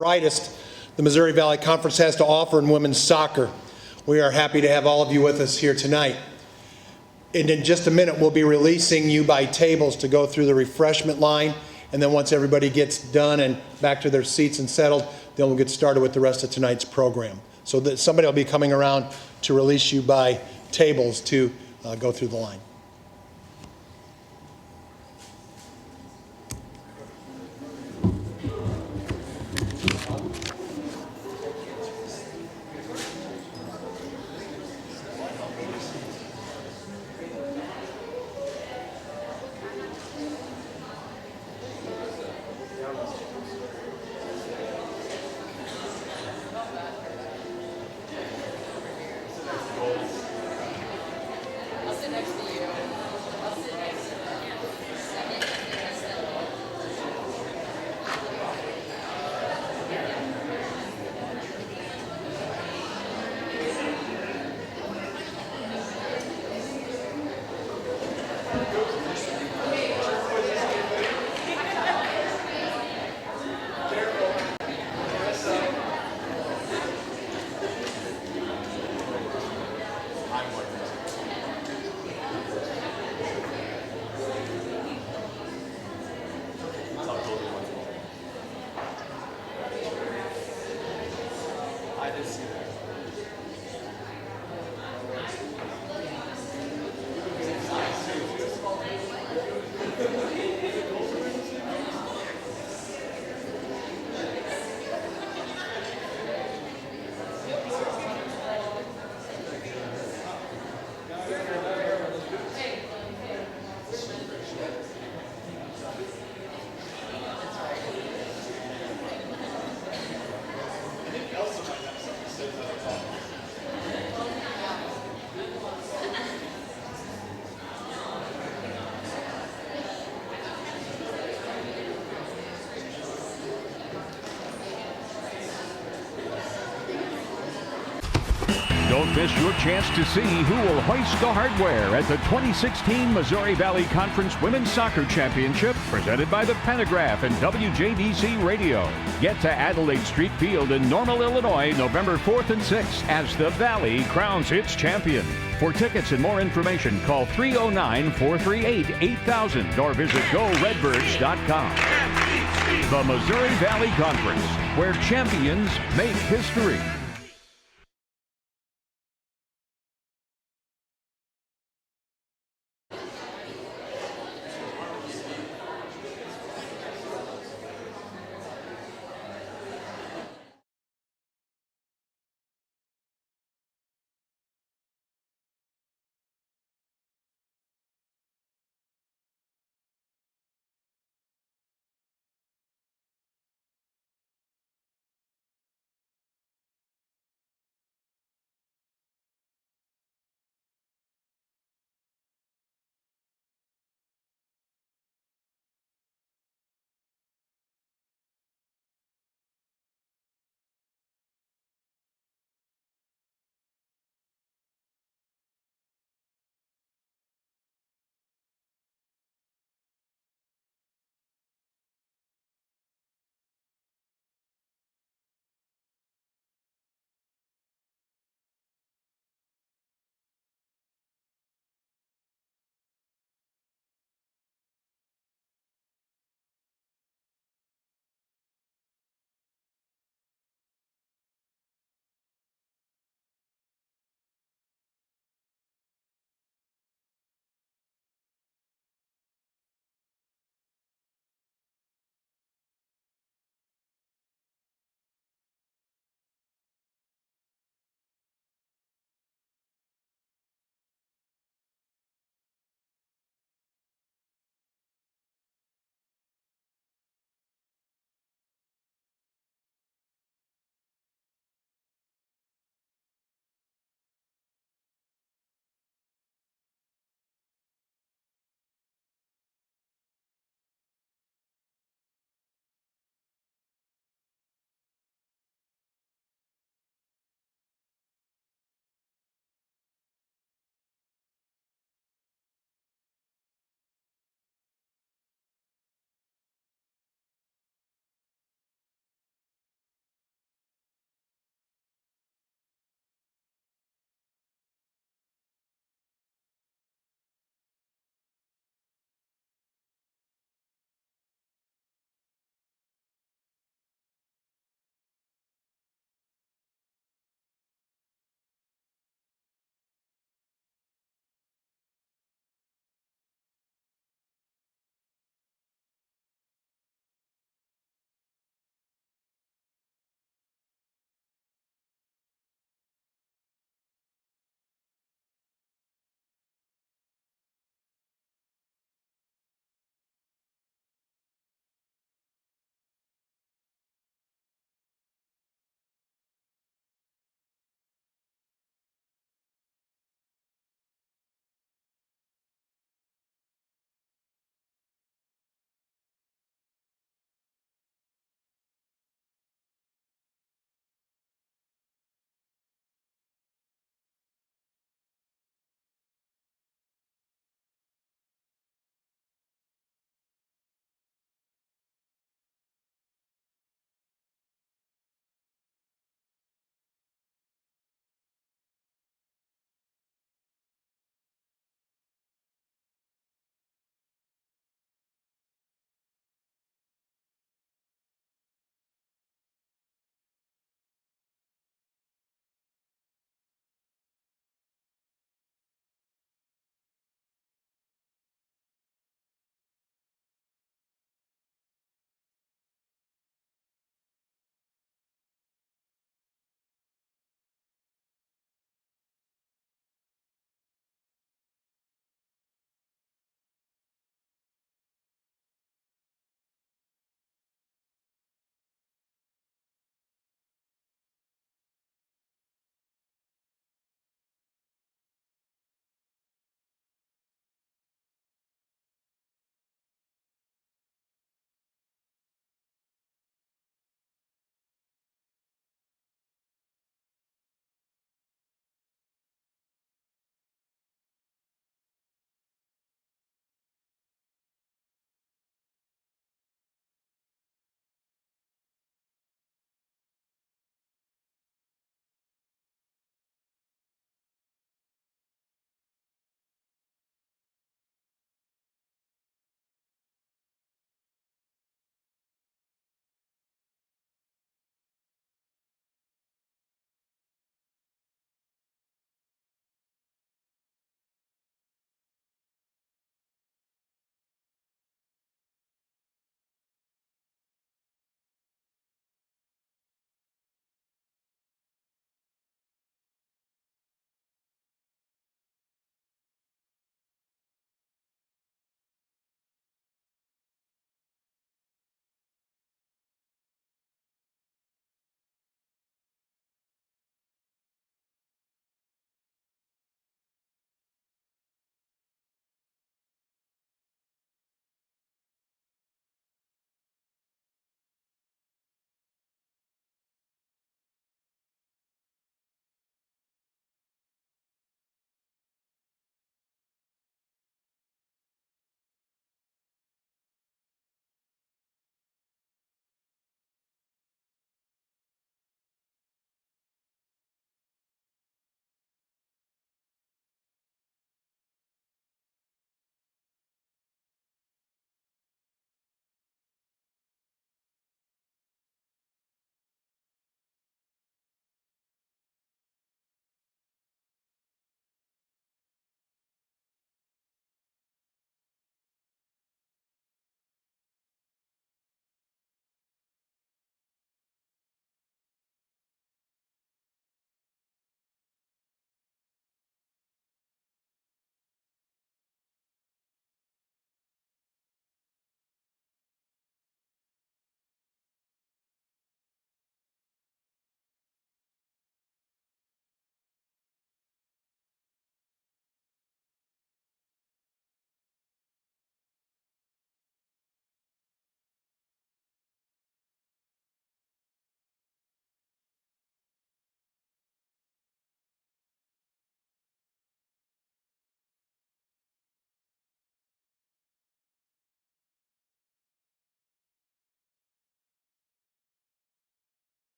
brightest the Missouri Valley Conference has to offer in women's soccer. We are happy to have all of you with us here tonight. And in just a minute, we'll be releasing you by tables to go through the refreshment line. And then once everybody gets done and back to their seats and settled, then we'll get started with the rest of tonight's program. So that somebody will be coming around to release you by tables to go through the line. Don't miss your chance to see who will hoist the hardware at the 2016 Missouri Valley Conference Women's Soccer Championship presented by the Pentagraph and WJDC Radio. Get to Adelaide Street Field in Normal, Illinois, November 4th and 6th as the Valley crowns its champion. For tickets and more information, call 309-438-8000 or visit GoRedbirds.com. The Missouri Valley Conference, where champions make history.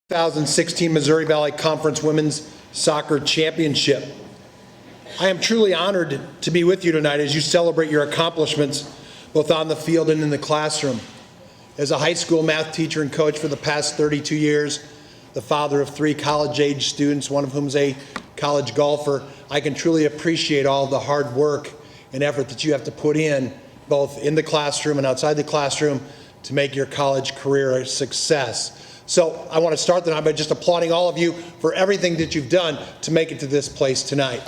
2016 Missouri Valley Conference Women's Soccer Championship. I am truly honored to be with you tonight as you celebrate your accomplishments both on the field and in the classroom. As a high school math teacher and coach for the past 32 years, the father of 3 college-age students, one of whom is a college golfer, I can truly appreciate all the hard work and effort that you have to put in, both in the classroom and outside the classroom, to make your college career a success. So I want to start tonight by just applauding all of you for everything that you've done to make it to this place tonight.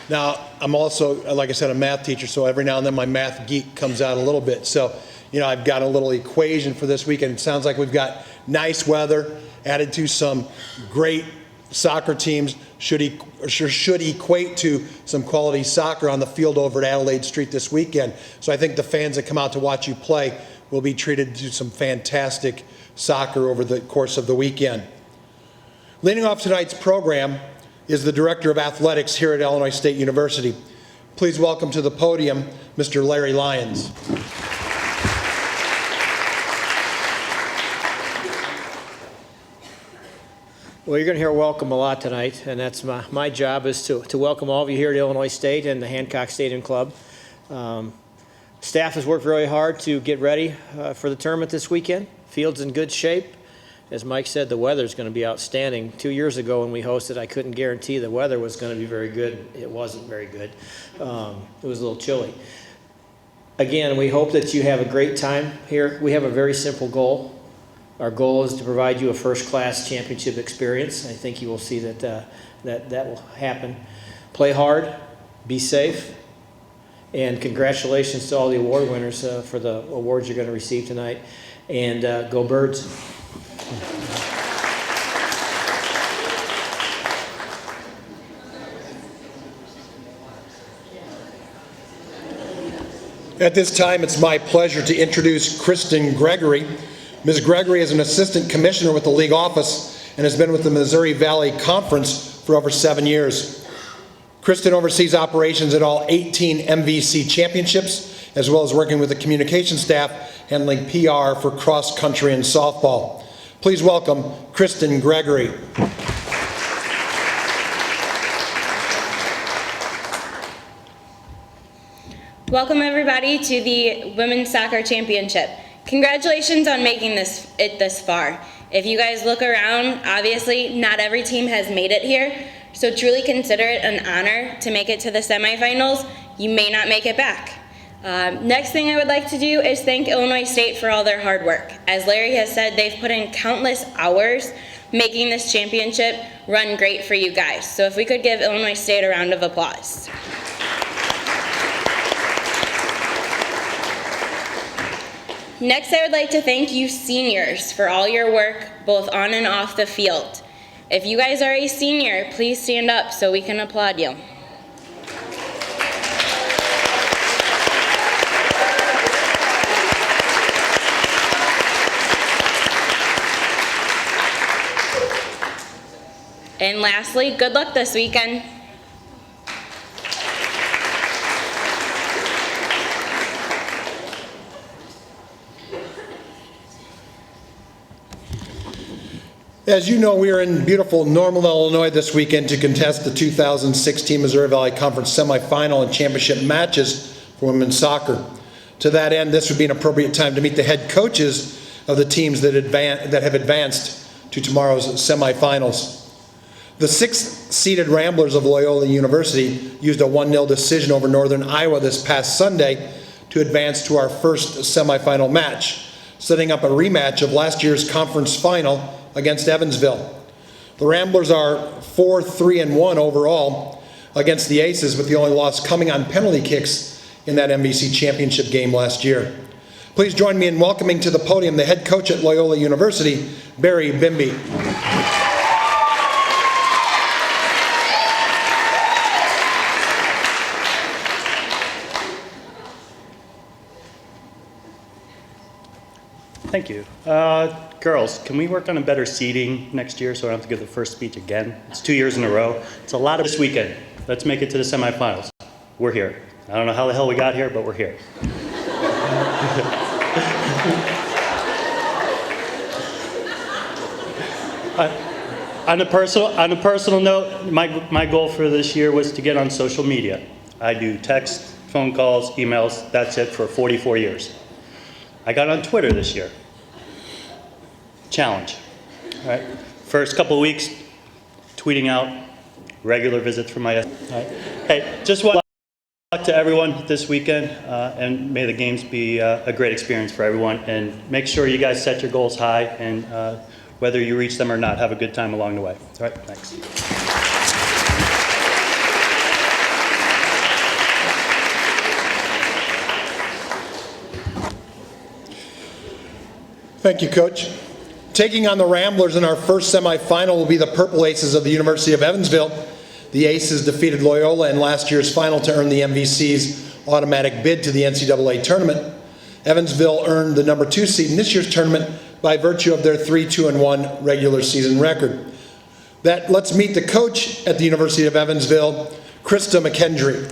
Now, I'm also, like I said, a math teacher, so every now and then my math geek comes out a little bit. So, I've got a little equation for this weekend. It sounds like we've got nice weather added to some great soccer teams should equate to some quality soccer on the field over at Adelaide Street this weekend. So I think the fans that come out to watch you play will be treated to some fantastic soccer over the course of the weekend. Leading off tonight's program is the Director of Athletics here at Illinois State University. Please welcome to the podium Mr. Larry Lyons. Well, you're going to hear welcome a lot tonight, and that's my job is to welcome all of you here at Illinois State and the Hancock Stadium Club. Staff has worked really hard to get ready for the tournament this weekend. Field's in good shape. As Mike said, the weather's going to be outstanding. 2 years ago when we hosted, I couldn't guarantee the weather was going to be very good. It wasn't very good. It was a little chilly. Again, we hope that you have a great time here. We have a very simple goal. Our goal is to provide you a first-class championship experience. I think you will see that that will happen. Play hard, be safe, and congratulations to all the award winners for the awards you're going to receive tonight. And go Birds. At this time, it's my pleasure to introduce Kristen Gregory. Ms. Gregory is an assistant commissioner with the league office and has been with the Missouri Valley Conference for over 7 years. Kristen oversees operations at all 18 MVC championships, as well as working with the communication staff handling PR for cross country and softball. Please welcome Kristen Gregory. Welcome everybody to the Women's Soccer Championship. Congratulations on making it this far. If you guys look around, obviously not every team has made it here, so truly consider it an honor to make it to the semifinals. You may not make it back. Next thing I would like to do is thank Illinois State for all their hard work. As Larry has said, they've put in countless hours making this championship run great for you guys. So if we could give Illinois State a round of applause. Next, I would like to thank you seniors for all your work, both on and off the field. If you guys are a senior, please stand up so we can applaud you. And lastly, good luck this weekend. As you know, we are in beautiful Normal, Illinois this weekend to contest the 2016 Missouri Valley Conference semifinal and championship matches for women's soccer. To that end, this would be an appropriate time to meet the head coaches of the teams that have advanced to tomorrow's semifinals. The 6th-seeded Ramblers of Loyola University used a 1-0 decision over Northern Iowa this past Sunday to advance to our first semifinal match, setting up a rematch of last year's conference final against Evansville. The Ramblers are 4-3-1 overall against the Aces, with the only loss coming on penalty kicks in that MVC championship game last year. Please join me in welcoming to the podium the head coach at Loyola University, Barry Bimby. Thank you. Girls, can we work on a better seating next year so I don't have to give the first speech again? It's 2 years in a row. It's a lot of this weekend. Let's make it to the semifinals. We're here. I don't know how the hell we got here, but we're here. On a personal note, my goal for this year was to get on social media. I do text, phone calls, emails, that's it for 44 years. I got on Twitter this year. Challenge, all right? First couple of weeks, tweeting out regular visits from my, all right? Hey, just want luck to everyone this weekend, and may the games be a great experience for everyone. And make sure you guys set your goals high, and whether you reach them or not, have a good time along the way. All right, thanks. Thank you, Coach. Taking on the Ramblers in our first semifinal will be the Purple Aces of the University of Evansville. The Aces defeated Loyola in last year's final to earn the MVC's automatic bid to the NCAA tournament. Evansville earned the number 2 seed in this year's tournament by virtue of their 3-2-1 regular season record. Let's meet the coach at the University of Evansville, Krista McKendry.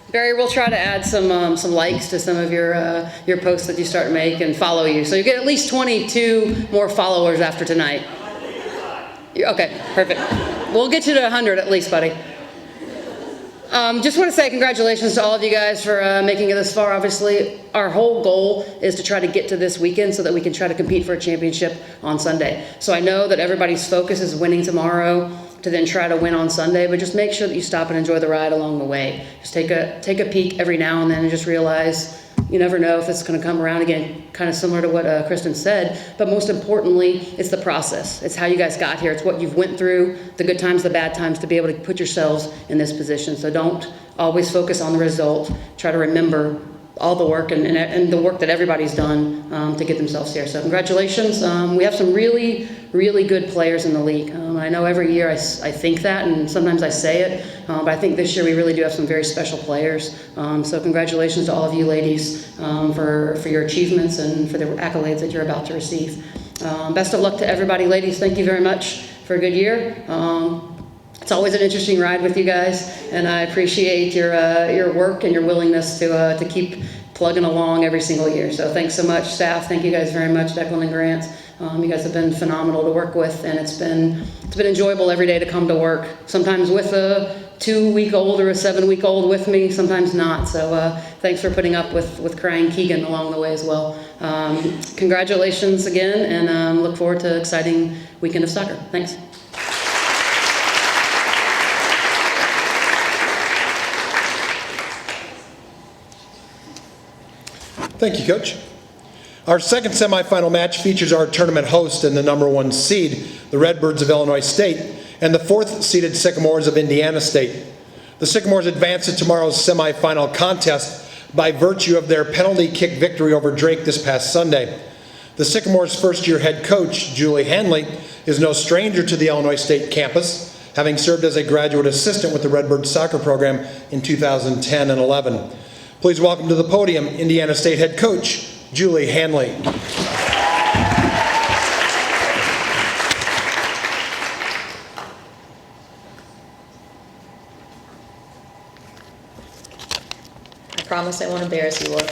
Barry, we'll try to add some likes to some of your posts that you start to make and follow you. So you get at least 22 more followers after tonight. Okay, perfect. We'll get you to 100 at least, buddy. Just want to say congratulations to all of you guys for making it this far. Obviously, our whole goal is to try to get to this weekend so that we can try to compete for a championship on Sunday. So I know that everybody's focus is winning tomorrow to then try to win on Sunday, but just make sure that you stop and enjoy the ride along the way. Just take a peek every now and then and just realize you never know if it's going to come around again, kind of similar to what Kristen said, but most importantly, it's the process. It's how you guys got here. It's what you've went through, the good times, the bad times, to be able to put yourselves in this position. So don't always focus on the result. Try to remember all the work and the work that everybody's done to get themselves here. So congratulations. We have some really, really good players in the league. I know every year I think that, and sometimes I say it, but I think this year we really do have some very special players. So congratulations to all of you ladies for your achievements and for the accolades that you're about to receive. Best of luck to everybody. Ladies, thank you very much for a good year. It's always an interesting ride with you guys, and I appreciate your work and your willingness to keep plugging along every single year. So thanks so much, staff. Thank you guys very much, Declan and Grant. You guys have been phenomenal to work with, and it's been enjoyable every day to come to work. Sometimes with a 2-week-old or a 7-week-old with me, sometimes not. So thanks for putting up with crying Keegan along the way as well. Congratulations again, and look forward to an exciting weekend of soccer. Thanks. Thank you, Coach. Our second semifinal match features our tournament host and the number 1 seed, the Redbirds of Illinois State, and the 4th-seeded Sycamores of Indiana State. The Sycamores advance to tomorrow's semifinal contest by virtue of their penalty kick victory over Drake this past Sunday. The Sycamores' first-year head coach, Julie Hanley, is no stranger to the Illinois State campus, having served as a graduate assistant with the Redbirds soccer program in 2010 and 11. Please welcome to the podium Indiana State head coach, Julie Hanley. I promise I won't embarrass you, Laura.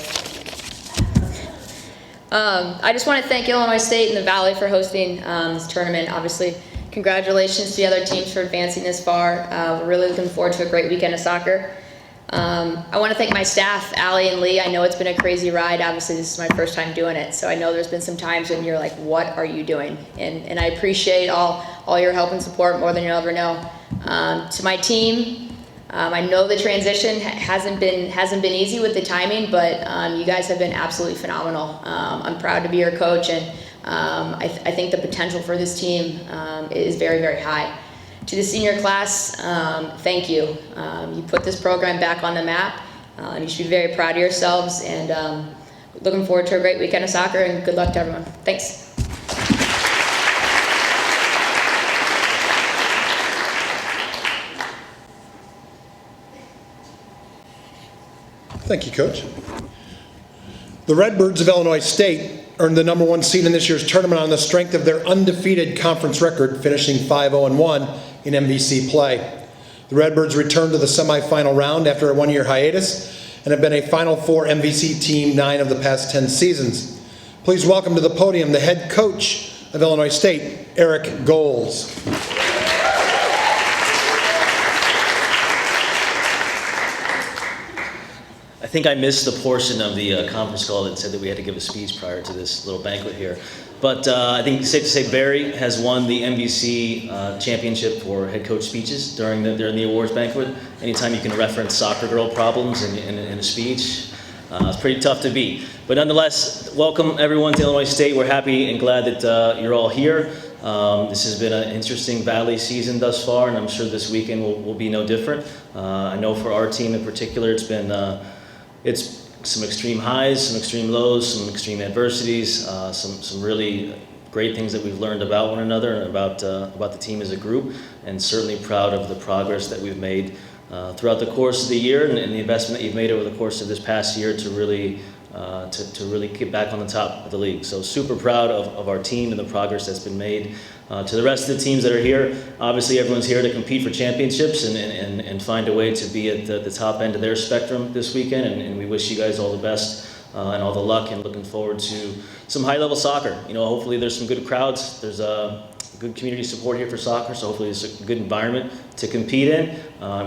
I just want to thank Illinois State and the Valley for hosting this tournament. Obviously, congratulations to the other teams for advancing this far. We're really looking forward to a great weekend of soccer. I want to thank my staff, Allie and Lee. I know it's been a crazy ride. Obviously, this is my first time doing it, so I know there's been some times when you're like, what are you doing? And I appreciate all your help and support more than you'll ever know. To my team, I know the transition hasn't been easy with the timing, but you guys have been absolutely phenomenal. I'm proud to be your coach, and I think the potential for this team is very, very high. To the senior class, thank you. You put this program back on the map. You should be very proud of yourselves, and looking forward to a great weekend of soccer, and good luck to everyone. Thanks. Thank you, Coach. The Redbirds of Illinois State earned the #1 seed in this year's tournament on the strength of their undefeated conference record, finishing 5-0-1 in MVC play. The Redbirds returned to the semifinal round after a one-year hiatus and have been a Final Four MVC team 9 of the past 10 seasons. Please welcome to the podium the head coach of Illinois State, Eric Goals. I think I missed the portion of the conference call that said that we had to give a speech prior to this little banquet here. But I think it's safe to say Barry has won the MVC championship for head coach speeches during the awards banquet. Anytime you can reference soccer girl problems in a speech, it's pretty tough to beat. But nonetheless, welcome everyone to Illinois State. We're happy and glad that you're all here. This has been an interesting Valley season thus far, and I'm sure this weekend will be no different. I know for our team in particular, it's some extreme highs, some extreme lows, some extreme adversities, some really great things that we've learned about one another and about the team as a group, and certainly proud of the progress that we've made throughout the course of the year and the investment that you've made over the course of this past year to really get back on the top of the league. So super proud of our team and the progress that's been made. To the rest of the teams that are here, obviously everyone's here to compete for championships and find a way to be at the top end of their spectrum this weekend, and we wish you guys all the best and all the luck, and looking forward to some high-level soccer. You know, hopefully there's some good crowds. There's good community support here for soccer, so hopefully it's a good environment to compete in.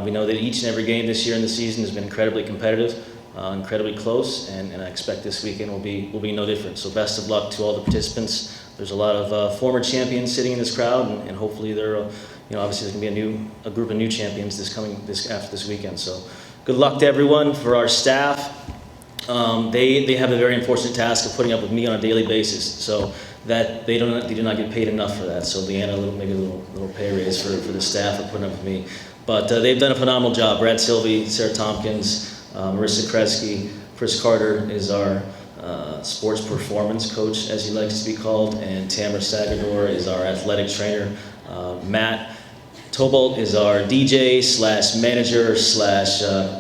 We know that each and every game this year in the season has been incredibly competitive, incredibly close, and I expect this weekend will be no different. So best of luck to all the participants. There's a lot of former champions sitting in this crowd, and hopefully obviously there's going to be a group of new champions after this weekend. So good luck to everyone. For our staff, they have a very unfortunate task of putting up with me on a daily basis, so that they do not get paid enough for that. So Leanna, maybe a little pay raise for the staff for putting up with me. But they've done a phenomenal job. Brad Sylvie, Sarah Tompkins, Marissa Kresge, Chris Carter is our sports performance coach, as he likes to be called, and Tamara Sagador is our athletic trainer. Matt Tobolt is our DJ / manager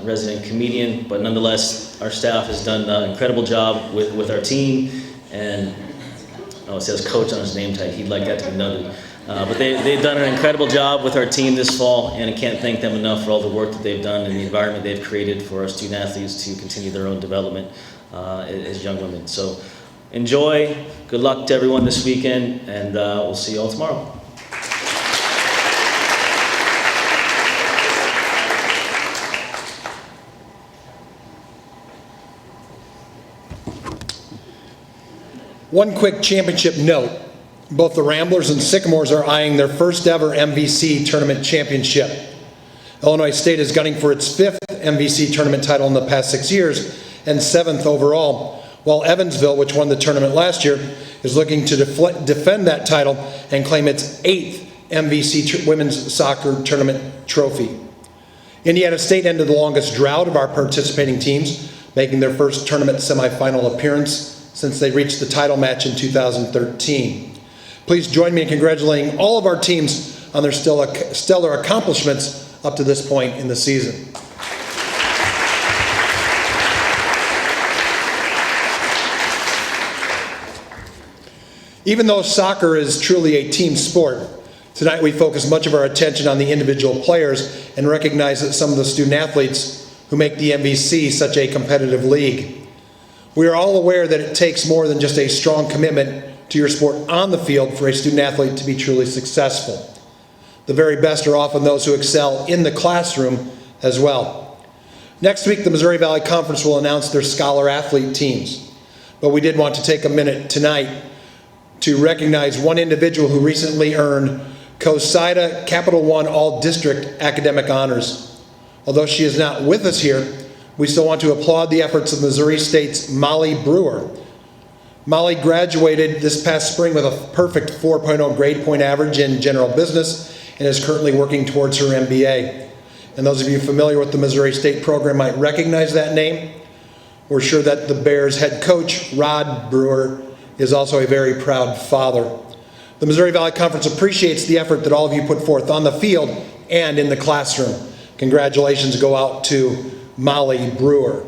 / resident comedian, but nonetheless, our staff has done an incredible job with our team, and it says coach on his name tag. He'd like that to be noted. But they've done an incredible job with our team this fall, and I can't thank them enough for all the work that they've done and the environment they've created for our student athletes to continue their own development as young women. So enjoy. Good luck to everyone this weekend, and we'll see you all tomorrow. One quick championship note. Both the Ramblers and Sycamores are eyeing their first ever MVC tournament championship. Illinois State is gunning for its 5th MVC tournament title in the past 6 years and 7th overall, while Evansville, which won the tournament last year, is looking to defend that title and claim its 8th MVC women's soccer tournament trophy. Indiana State ended the longest drought of our participating teams, making their first tournament semifinal appearance since they reached the title match in 2013. Please join me in congratulating all of our teams on their stellar accomplishments up to this point in the season. Even though soccer is truly a team sport, tonight we focus much of our attention on the individual players and recognize that some of the student athletes who make the MVC such a competitive league. We are all aware that it takes more than just a strong commitment to your sport on the field for a student athlete to be truly successful. The very best are often those who excel in the classroom as well. Next week, the Missouri Valley Conference will announce their scholar athlete teams. But we did want to take a minute tonight to recognize one individual who recently earned COSIDA Capital One All-District Academic Honors. Although she is not with us here, we still want to applaud the efforts of Missouri State's Molly Brewer. Molly graduated this past spring with a perfect 4.0 grade point average in general business and is currently working towards her MBA. And those of you familiar with the Missouri State program might recognize that name. We're sure that the Bears head coach, Rod Brewer, is also a very proud father. The Missouri Valley Conference appreciates the effort that all of you put forth on the field and in the classroom. Congratulations go out to Molly Brewer.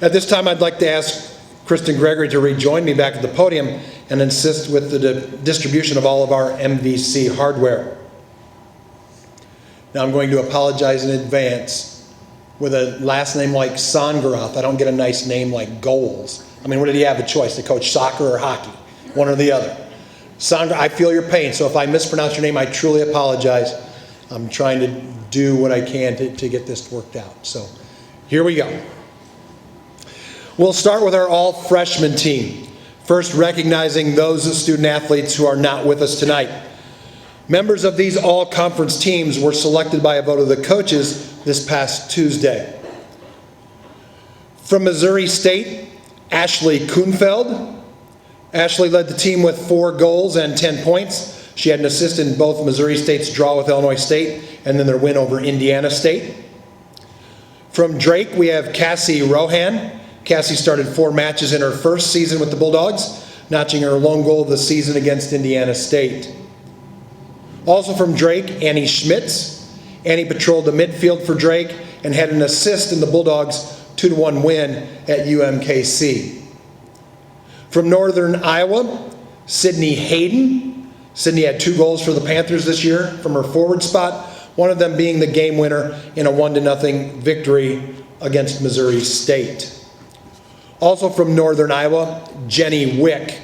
At this time, I'd like to ask Kristen Gregory to rejoin me back at the podium and assist with the distribution of all of our MVC hardware. Now I'm going to apologize in advance. With a last name like Songeroth, I don't get a nice name like Goals. I mean, what did he have a choice to coach soccer or hockey? One or the other. Sandra, I feel your pain, so if I mispronounce your name, I truly apologize. I'm trying to do what I can to get this worked out. So here we go. We'll start with our all-freshman team. First, recognizing those student athletes who are not with us tonight. Members of these all-conference teams were selected by a vote of the coaches this past Tuesday. From Missouri State, Ashley Kuhnfeld. Ashley led the team with 4 goals and 10 points. She had an assist in both Missouri State's draw with Illinois State and then their win over Indiana State. From Drake, we have Cassie Rohan. Cassie started 4 matches in her first season with the Bulldogs, notching her lone goal of the season against Indiana State. Also from Drake, Annie Schmitz. Annie patrolled the midfield for Drake and had an assist in the Bulldogs' 2-1 win at UMKC. From Northern Iowa, Sydney Hayden. Sydney had 2 goals for the Panthers this year from her forward spot, one of them being the game winner in a 1-0 victory against Missouri State. Also from Northern Iowa, Jenny Wick.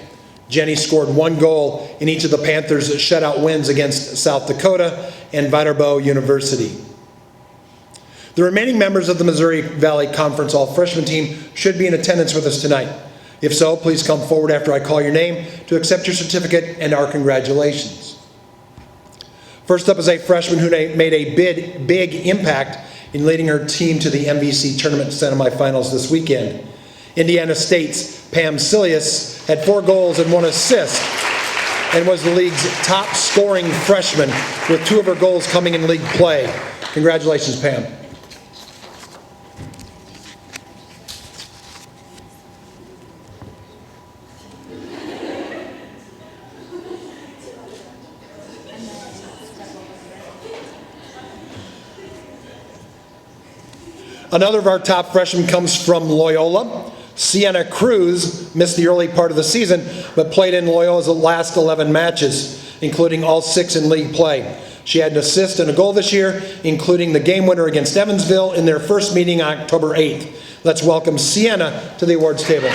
Jenny scored 1 goal in each of the Panthers' shutout wins against South Dakota and Viterbo University. The remaining members of the Missouri Valley Conference all-freshman team should be in attendance with us tonight. If so, please come forward after I call your name to accept your certificate and our congratulations. First up is a freshman who made a big impact in leading her team to the MVC tournament semifinals this weekend. Indiana State's Pam Silius had 4 goals and 1 assist and was the league's top scoring freshman with 2 of her goals coming in league play. Congratulations, Pam. Another of our top freshmen comes from Loyola. Sienna Cruz missed the early part of the season, but played in Loyola's last 11 matches, including all 6 in league play. She had an assist and a goal this year, including the game winner against Evansville in their first meeting on October 8th. Let's welcome Sienna to the awards table.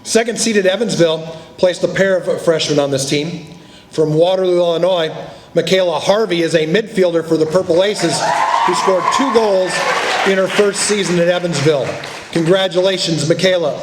Second-seeded Evansville placed a pair of freshmen on this team. From Waterloo, Illinois, Michaela Harvey is a midfielder for the Purple Aces who scored 2 goals in her first season at Evansville. Congratulations, Michaela.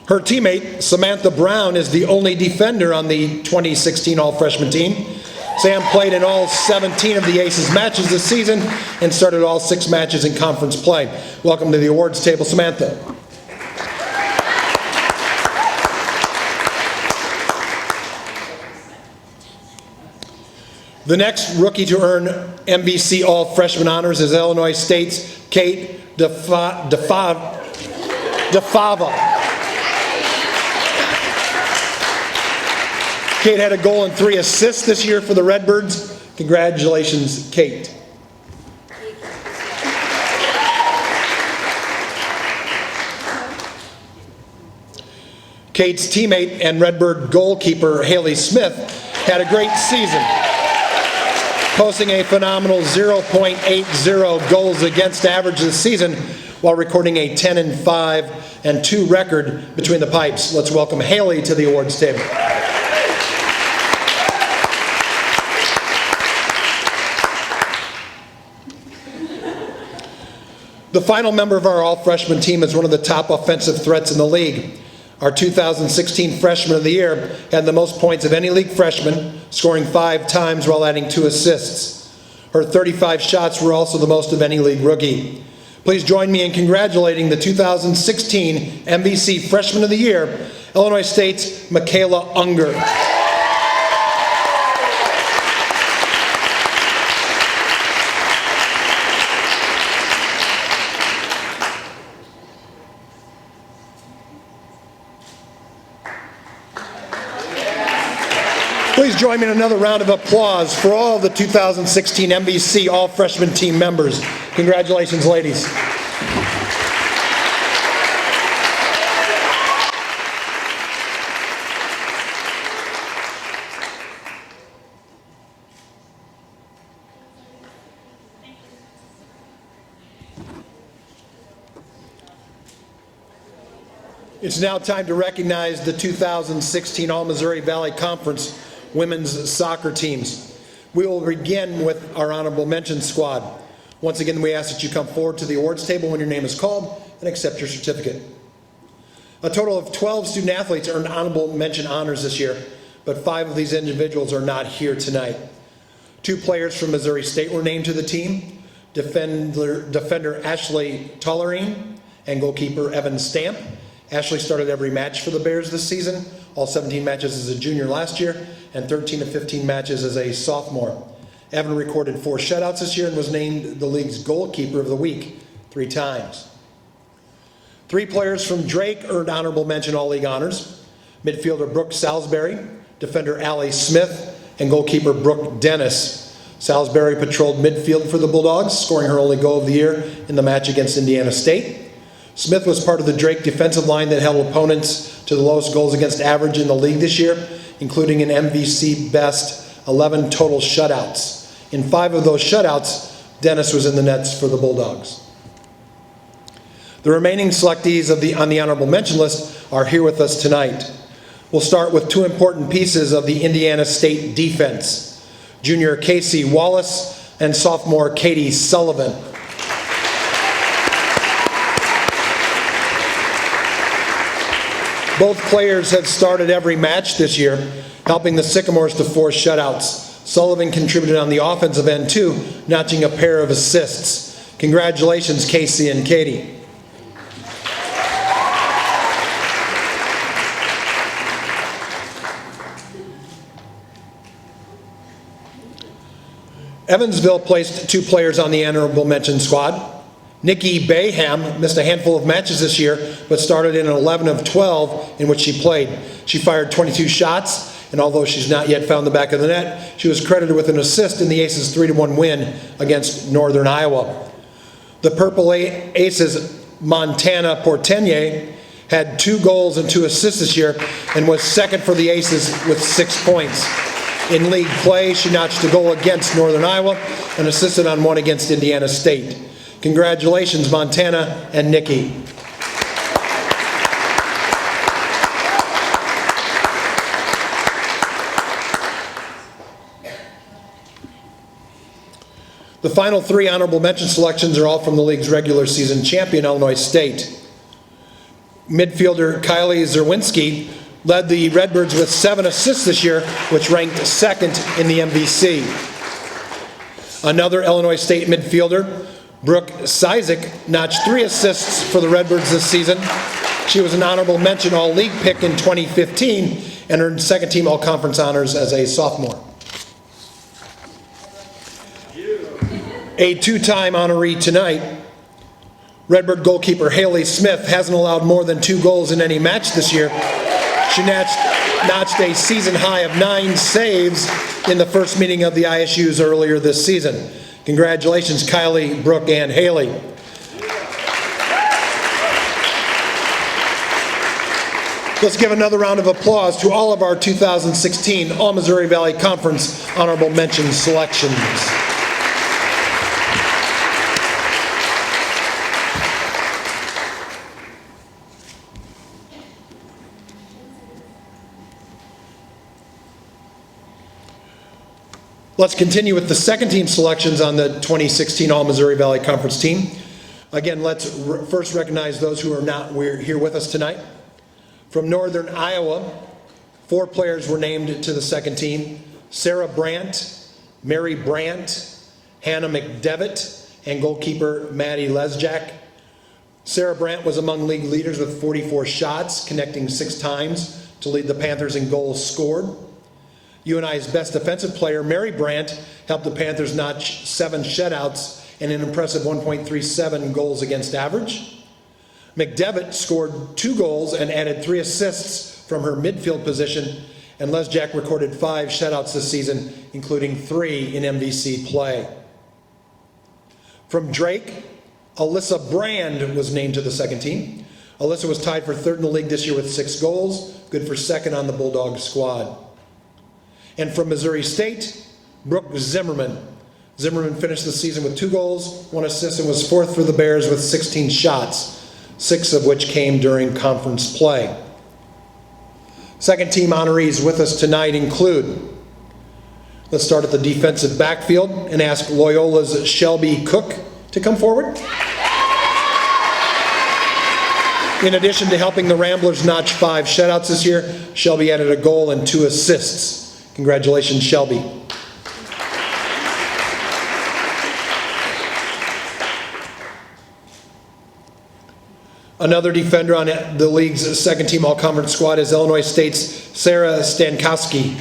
Her teammate, Samantha Brown, is the only defender on the 2016 all-freshman team. Sam played in all 17 of the Aces matches this season and started all 6 matches in conference play. Welcome to the awards table, Samantha. The next rookie to earn MVC all-freshman honors is Illinois State's Kate DeFava. Kate had a goal and 3 assists this year for the Redbirds. Congratulations, Kate. Kate's teammate and Redbird goalkeeper Haley Smith had a great season, posting a phenomenal 0.80 goals against average this season while recording a 10-5-2 record between the pipes. Let's welcome Haley to the awards table. The final member of our all-freshman team is one of the top offensive threats in the league. Our 2016 Freshman of the Year had the most points of any league freshman, scoring 5 times while adding 2 assists. Her 35 shots were also the most of any league rookie. Please join me in congratulating the 2016 MVC Freshman of the Year, Illinois State's Michaela Unger. Please join me in another round of applause for all the 2016 MVC All-Freshman team members. Congratulations, ladies. It's now time to recognize the 2016 All-Missouri Valley Conference women's soccer teams. We will begin with our honorable mention squad. Once again, we ask that you come forward to the awards table when your name is called and accept your certificate. A total of 12 student athletes earned honorable mention honors this year, but 5 of these individuals are not here tonight. 2 players from Missouri State were named to the team, defender Ashley Tollerine and goalkeeper Evan Stamp. Ashley started every match for the Bears this season, all 17 matches as a junior last year, and 13 of 15 matches as a sophomore. Evan recorded 4 shutouts this year and was named the league's goalkeeper of the week 3 times. 3 players from Drake earned honorable mention all-league honors. Midfielder Brooke Salisbury, defender Allie Smith, and goalkeeper Brooke Dennis. Salisbury patrolled midfield for the Bulldogs, scoring her only goal of the year in the match against Indiana State. Smith was part of the Drake defensive line that held opponents to the lowest goals against average in the league this year, including an MVC best 11 total shutouts. In 5 of those shutouts, Dennis was in the nets for the Bulldogs. The remaining selectees on the honorable mention list are here with us tonight. We'll start with 2 important pieces of the Indiana State defense: junior Casey Wallace and sophomore Katie Sullivan. Both players have started every match this year, helping the Sycamores to 4 shutouts. Sullivan contributed on the offensive end too, notching a pair of assists. Congratulations, Casey and Katie. Evansville placed 2 players on the honorable mention squad. Nikki Bayham missed a handful of matches this year, but started in 11 of 12 in which she played. She fired 22 shots, and although she's not yet found the back of the net, she was credited with an assist in the Aces' 3-1 win against Northern Iowa. The Purple Aces' Montana Portenier had 2 goals and 2 assists this year and was second for the Aces with 6 points. In league play, she notched a goal against Northern Iowa and assisted on 1 against Indiana State. Congratulations, Montana and Nikki. The final 3 honorable mention selections are all from the league's regular season champion, Illinois State. Midfielder Kylie Zerwinski led the Redbirds with 7 assists this year, which ranked 2nd in the MVC. Another Illinois State midfielder, Brooke Sizik, notched 3 assists for the Redbirds this season. She was an honorable mention all-league pick in 2015 and earned 2nd team all-conference honors as a sophomore. A 2-time honoree tonight, Redbird goalkeeper Haley Smith hasn't allowed more than 2 goals in any match this year. She notched a season high of 9 saves in the first meeting of the ISUs earlier this season. Congratulations, Kylie, Brooke, and Haley. Let's give another round of applause to all of our 2016 All-Missouri Valley Conference honorable mention selections. Let's continue with the 2nd team selections on the 2016 All-Missouri Valley Conference team. Again, let's first recognize those who are not here with us tonight. From Northern Iowa, 4 players were named to the 2nd team: Sarah Brandt, Mary Brandt, Hannah McDevitt, and goalkeeper Maddie Lesjak. Sarah Brandt was among league leaders with 44 shots, connecting 6 times to lead the Panthers in goals scored. UNI's best defensive player, Mary Brandt, helped the Panthers notch 7 shutouts and an impressive 1.37 goals against average. McDevitt scored 2 goals and added 3 assists from her midfield position and Lesjack recorded 5 shutouts this season, including 3 in MVC play. From Drake, Alyssa Brand was named to the second team. Alyssa was tied for 3rd in the league this year with 6 goals, good for 2nd on the Bulldog squad. And from Missouri State, Brooke Zimmerman. Zimmerman finished the season with 2 goals, 1 assist, and was 4th for the Bears with 16 shots, 6 of which came during conference play. Second team honorees with us tonight include, let's start at the defensive backfield and ask Loyola's Shelby Cook to come forward. In addition to helping the Ramblers notch 5 shutouts this year, Shelby added a goal and 2 assists. Congratulations, Shelby. Another defender on the league's second team all-conference squad is Illinois State's Sarah Stankowski.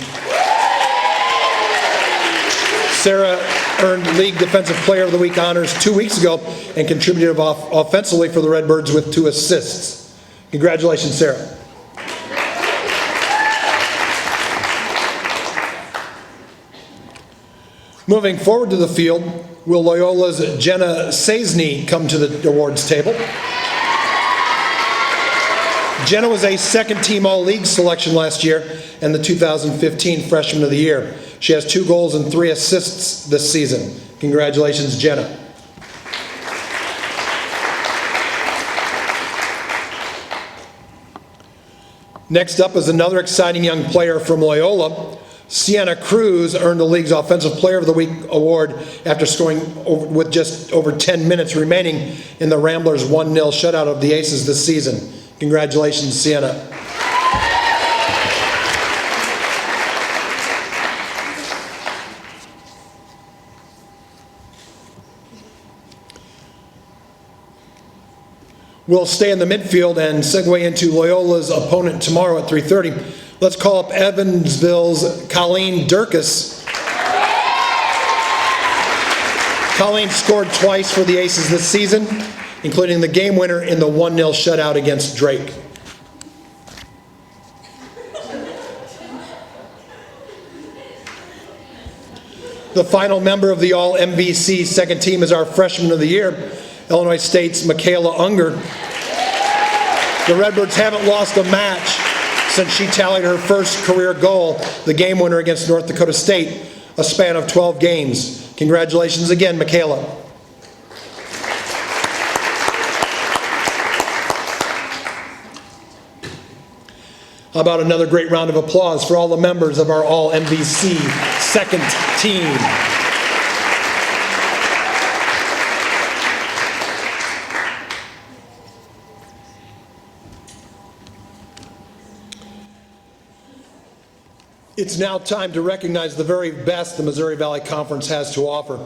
Sarah earned League Defensive Player of the Week honors 2 weeks ago and contributed offensively for the Redbirds with 2 assists. Congratulations, Sarah. Moving forward to the field, will Loyola's Jenna Saisney come to the awards table? Jenna was a second-team All-League selection last year and the 2015 Freshman of the Year. She has 2 goals and 3 assists this season. Congratulations, Jenna. Next up is another exciting young player from Loyola. Sienna Cruz earned the league's Offensive Player of the Week award after scoring with just over 10 minutes remaining in the Ramblers' 1-0 shutout of the Aces this season. Congratulations, Sienna. We'll stay in the midfield and segue into Loyola's opponent tomorrow at 3:30. Let's call up Evansville's Colleen Durkis. Colleen scored twice for the Aces this season, including the game winner in the 1-0 shutout against Drake. The final member of the All-MVC second team is our Freshman of the Year, Illinois State's Michaela Unger. The Redbirds haven't lost a match since she tallied her first career goal, the game winner against North Dakota State, a span of 12 games. Congratulations again, Michaela. How about another great round of applause for all the members of our All-MVC second team. It's now time to recognize the very best the Missouri Valley Conference has to offer.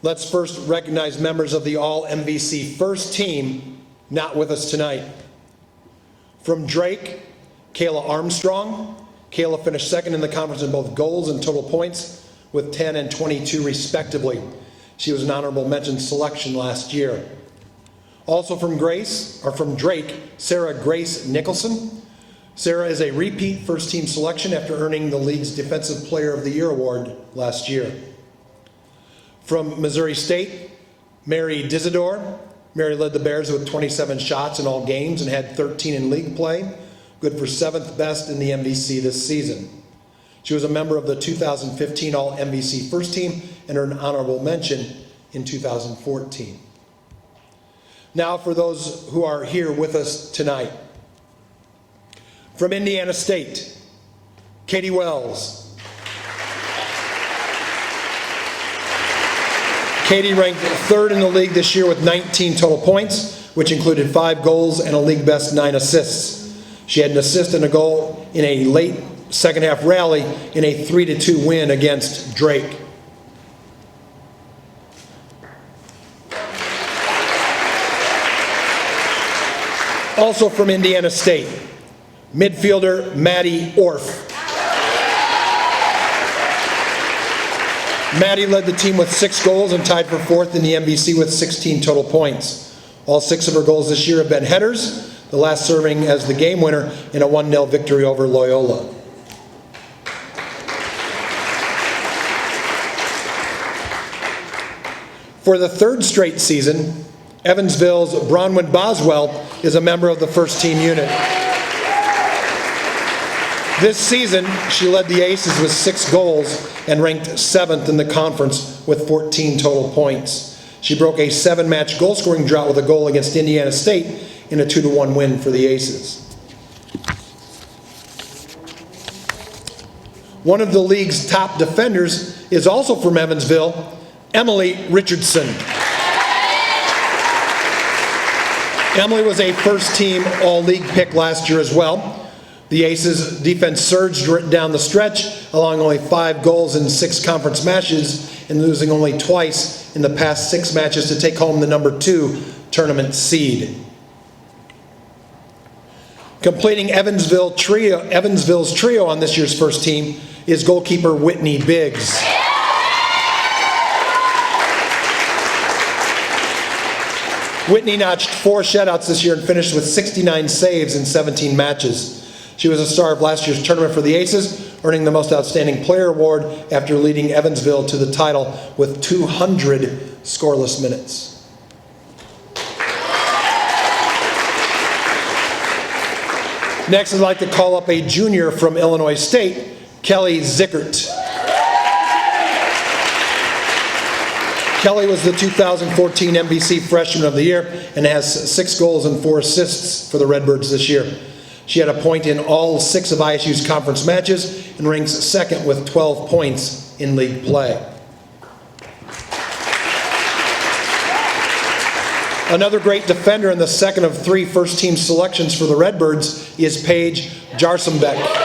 Let's first recognize members of the All-MVC first team not with us tonight. From Drake, Kayla Armstrong. Kayla finished second in the conference in both goals and total points with 10 and 22 respectively. She was an honorable mention selection last year. Also from Drake, Sarah Grace Nicholson. Sarah is a repeat first-team selection after earning the league's Defensive Player of the Year award last year. From Missouri State, Mary Dizador. Mary led the Bears with 27 shots in all games and had 13 in league play, good for 7th best in the MVC this season. She was a member of the 2015 All-MVC first team and earned an honorable mention in 2014. Now for those who are here with us tonight. From Indiana State, Katie Wells. Katie ranked 3rd in the league this year with 19 total points, which included 5 goals and a league best 9 assists. She had an assist and a goal in a late second half rally in a 3-2 win against Drake. Also from Indiana State, midfielder Maddie Orff. Maddie led the team with 6 goals and tied for 4th in the MVC with 16 total points. All 6 of her goals this year have been headers, the last serving as the game winner in a 1-0 victory over Loyola. For the third straight season, Evansville's Bronwyn Boswell is a member of the first team unit. This season, she led the Aces with 6 goals and ranked 7th in the conference with 14 total points. She broke a 7-match goal-scoring drought with a goal against Indiana State in a 2-1 win for the Aces. One of the league's top defenders is also from Evansville, Emily Richardson. Emily was a first-team All-League pick last year as well. The Aces' defense surged down the stretch, allowing only 5 goals in 6 conference matches and losing only twice in the past 6 matches to take home the number 2 tournament seed. Completing Evansville's trio on this year's first team is goalkeeper Whitney Biggs. Whitney notched 4 shutouts this year and finished with 69 saves in 17 matches. She was a star of last year's tournament for the Aces, earning the Most Outstanding Player award after leading Evansville to the title with 200 scoreless minutes. Next, I'd like to call up a junior from Illinois State, Kelly Zickert. Kelly was the 2014 MVC Freshman of the Year and has 6 goals and 4 assists for the Redbirds this year. She had a point in all 6 of ISU's conference matches and ranks 2nd with 12 points in league play. Another great defender in the second of 3 first-team selections for the Redbirds is Paige Jarsenbeck.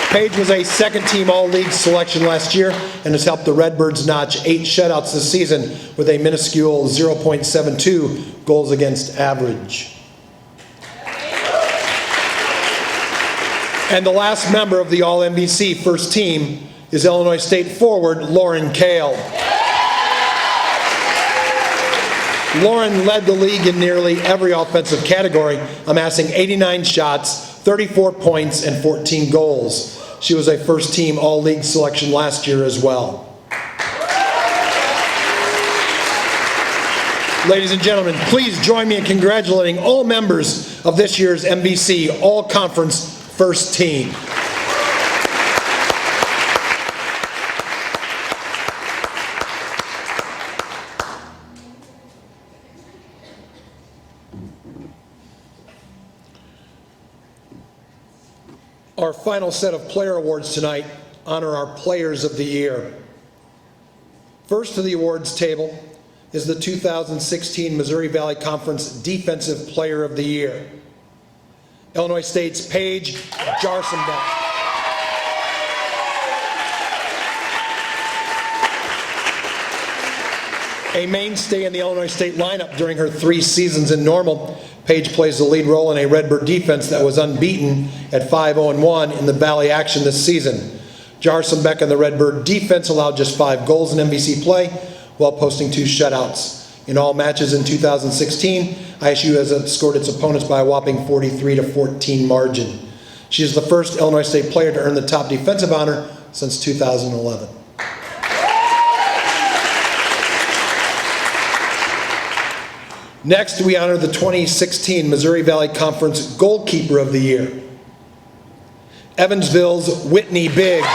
Paige was a second-team All-League selection last year and has helped the Redbirds notch 8 shutouts this season with a minuscule 0.72 goals against average. And the last member of the All-MVC first team is Illinois State forward Lauren Kale. Lauren led the league in nearly every offensive category, amassing 89 shots, 34 points, and 14 goals. She was a first-team All-League selection last year as well. Ladies and gentlemen, please join me in congratulating all members of this year's MVC All-Conference First Team. Our final set of player awards tonight honor our Players of the Year. First to the awards table is the 2016 Missouri Valley Conference Defensive Player of the Year, Illinois State's Paige Jarsenbeck. A mainstay in the Illinois State lineup during her 3 seasons in Normal, Paige plays the lead role in a Redbird defense that was unbeaten at 5-0-1 in the Valley action this season. Jarsenbeck and the Redbird defense allowed just 5 goals in MVC play while posting 2 shutouts. In all matches in 2016, ISU has outscored its opponents by a whopping 43-14 margin. She is the first Illinois State player to earn the top defensive honor since 2011. Next, we honor the 2016 Missouri Valley Conference Goalkeeper of the Year, Evansville's Whitney Biggs.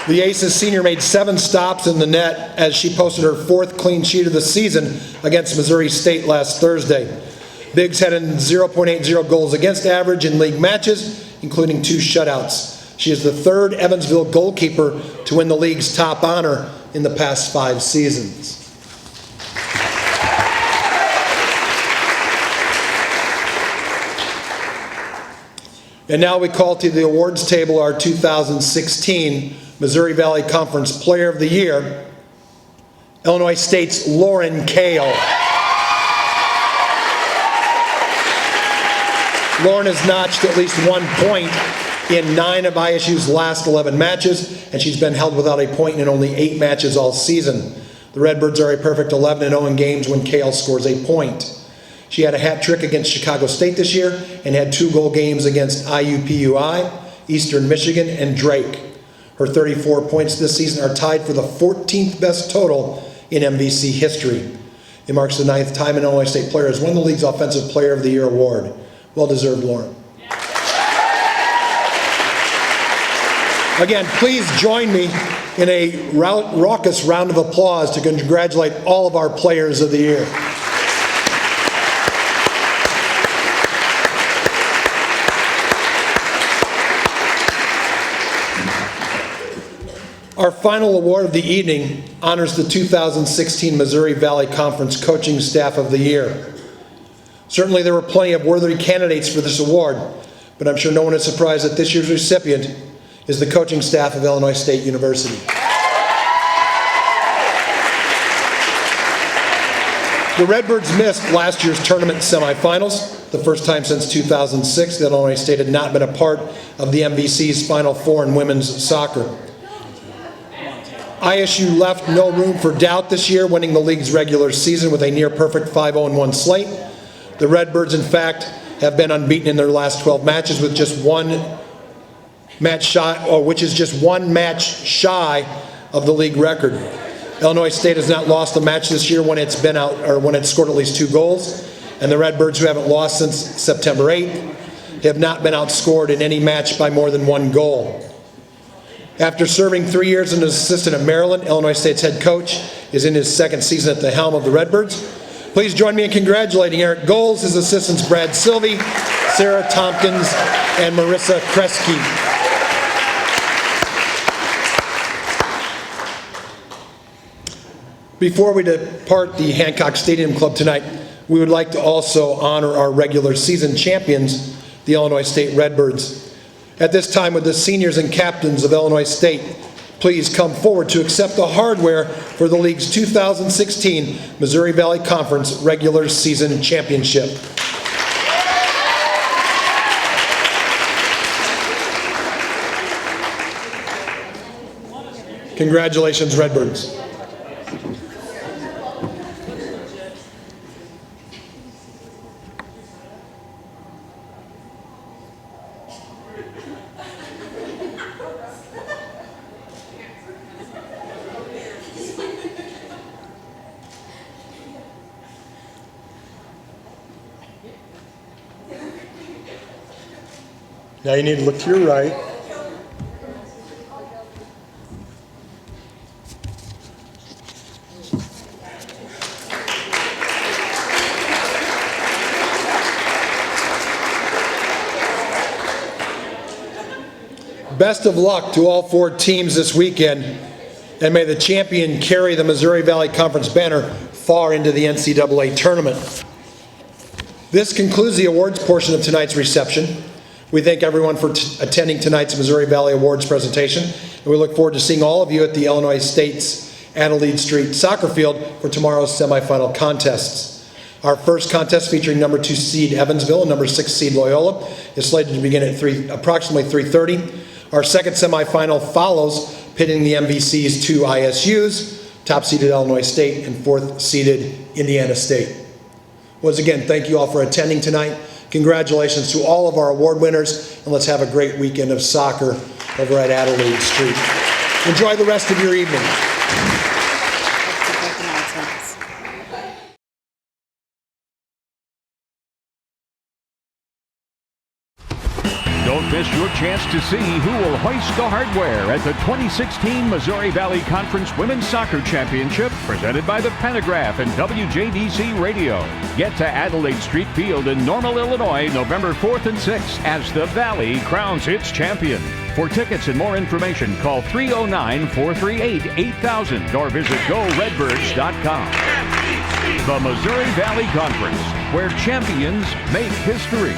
The Aces senior made 7 stops in the net as she posted her 4th clean sheet of the season against Missouri State last Thursday. Biggs had a 0.80 goals against average in league matches, including 2 shutouts. She is the 3rd Evansville goalkeeper to win the league's top honor in the past 5 seasons. And now we call to the awards table our 2016 Missouri Valley Conference Player of the Year, Illinois State's Lauren Kale. Lauren has notched at least 1 point in 9 of ISU's last 11 matches, and she's been held without a point in only 8 matches all season. The Redbirds are a perfect 11-0 in games when Kale scores a point. She had a hat trick against Chicago State this year and had 2-goal games against IUPUI, Eastern Michigan, and Drake. Her 34 points this season are tied for the 14th best total in MVC history. It marks the 9th time an Illinois State player has won the league's Offensive Player of the Year award. Well-deserved, Lauren. Again, please join me in a raucous round of applause to congratulate all of our players of the year. Our final award of the evening honors the 2016 Missouri Valley Conference Coaching Staff of the Year. Certainly there were plenty of worthy candidates for this award, but I'm sure no one is surprised that this year's recipient is the coaching staff of Illinois State University. The Redbirds missed last year's tournament semifinals, the first time since 2006 that Illinois State had not been a part of the MVC's Final Four in women's soccer. ISU left no room for doubt this year, winning the league's regular season with a near-perfect 5-0-1 slate. The Redbirds, in fact, have been unbeaten in their last 12 matches with just one match shy, which is just one match shy of the league record. Illinois State has not lost a match this year when it's been out or when it's scored at least 2 goals, and the Redbirds, who haven't lost since September 8th, have not been outscored in any match by more than 1 goal. After serving 3 years as an assistant at Maryland, Illinois State's head coach is in his 2nd season at the helm of the Redbirds. Please join me in congratulating Eric Goals, his assistants Brad Sylvie, Sarah Tompkins, and Marissa Kresge. Before we depart the Hancock Stadium Club tonight, we would like to also honor our regular season champions, the Illinois State Redbirds. At this time, would the seniors and captains of Illinois State please come forward to accept the hardware for the league's 2016 Missouri Valley Conference regular season championship. Congratulations, Redbirds. Now you need to look to your right. Best of luck to all 4 teams this weekend, and may the champion carry the Missouri Valley Conference banner far into the NCAA tournament. This concludes the awards portion of tonight's reception. We thank everyone for attending tonight's Missouri Valley Awards presentation, and we look forward to seeing all of you at the Illinois State's Adelaide Street soccer field for tomorrow's semifinal contests. Our first contest, featuring number 2 seed Evansville and number 6 seed Loyola, is slated to begin at approximately 3:30. Our second semifinal follows, pitting the MVC's 2 ISUs, top-seeded Illinois State and 4th-seeded Indiana State. Once again, thank you all for attending tonight. Congratulations to all of our award winners, and let's have a great weekend of soccer over at Adelaide Street. Enjoy the rest of your evening. Don't miss your chance to see who will hoist the hardware at the 2016 Missouri Valley Conference Women's Soccer Championship, presented by the Pentagraph and WJDC Radio. Get to Adelaide Street Field in Normal, Illinois, November 4th and 6th as the Valley crowns its champion. For tickets and more information, call 309-438-8000 or visit GoRedbirds.com. The Missouri Valley Conference, where champions make history.